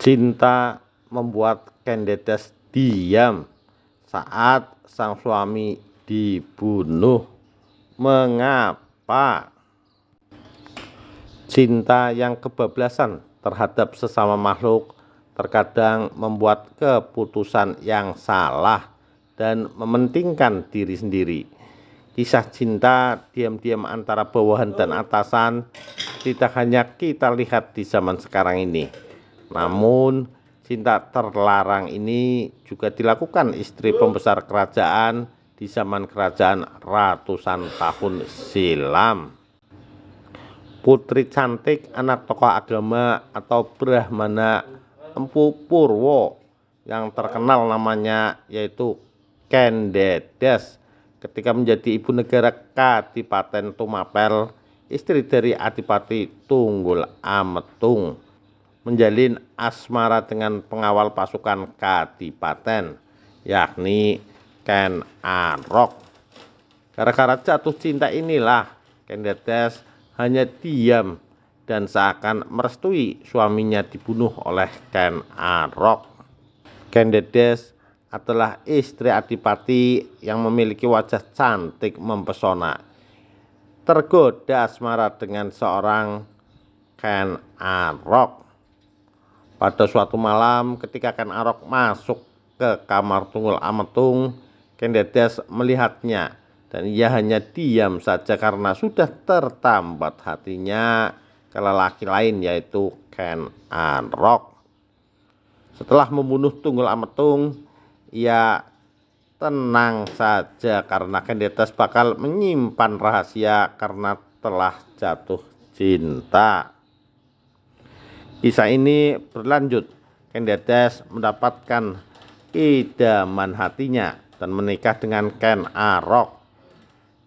Cinta membuat Candides diam saat sang suami dibunuh. Mengapa? Cinta yang kebablasan terhadap sesama makhluk terkadang membuat keputusan yang salah dan mementingkan diri sendiri. Kisah cinta diam-diam antara bawahan dan atasan tidak hanya kita lihat di zaman sekarang ini, namun cinta terlarang ini juga dilakukan istri pembesar kerajaan di zaman kerajaan ratusan tahun silam. Putri cantik anak tokoh agama atau Brahmana Empu Purwo yang terkenal namanya yaitu Candides ketika menjadi ibu negara Kadipaten Tumapel, istri dari Adipati Tunggul Ametung, menjalin asmara dengan pengawal pasukan Kadipaten, yakni Ken Arok. Gara-gara jatuh cinta inilah Candides hanya diam dan seakan merestui suaminya dibunuh oleh Ken Arok. Candides adalah istri Adipati yang memiliki wajah cantik mempesona. Tergoda asmara dengan seorang Ken Arok. Pada suatu malam ketika Ken Arok masuk ke kamar Tunggul Ametung, Candides melihatnya dan ia hanya diam saja karena sudah tertambat hatinya ke lelaki lain yaitu Ken Arok. Setelah membunuh Tunggul Ametung, ia tenang saja karena Candides bakal menyimpan rahasia karena telah jatuh cinta. Kisah ini berlanjut. Candides mendapatkan idaman hatinya dan menikah dengan Ken Arok,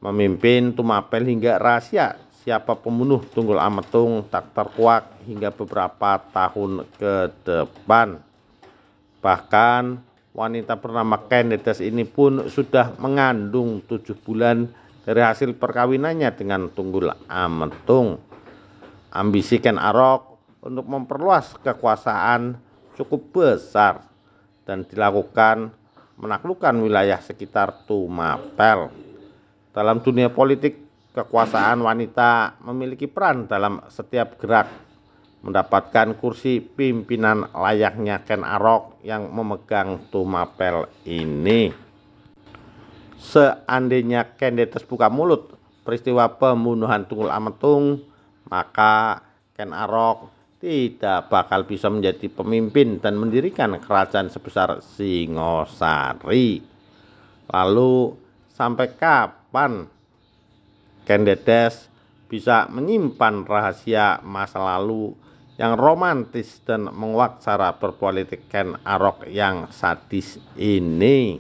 memimpin Tumapel hingga rahasia siapa pembunuh Tunggul Ametung tak terkuak hingga beberapa tahun ke depan. Bahkan wanita bernama Candides ini pun sudah mengandung 7 bulan dari hasil perkawinannya dengan Tunggul Ametung. Ambisi Ken Arok untuk memperluas kekuasaan cukup besar dan dilakukan menaklukkan wilayah sekitar Tumapel. Dalam dunia politik, kekuasaan wanita memiliki peran dalam setiap gerak. Mendapatkan kursi pimpinan layaknya Ken Arok yang memegang Tumapel ini. Seandainya Candides buka mulut peristiwa pembunuhan Tunggul Ametung, maka Ken Arok tidak bakal bisa menjadi pemimpin dan mendirikan kerajaan sebesar Singosari. Lalu sampai kapan Candides bisa menyimpan rahasia masa lalu yang romantis dan menguak cara berpolitik Ken Arok yang sadis ini?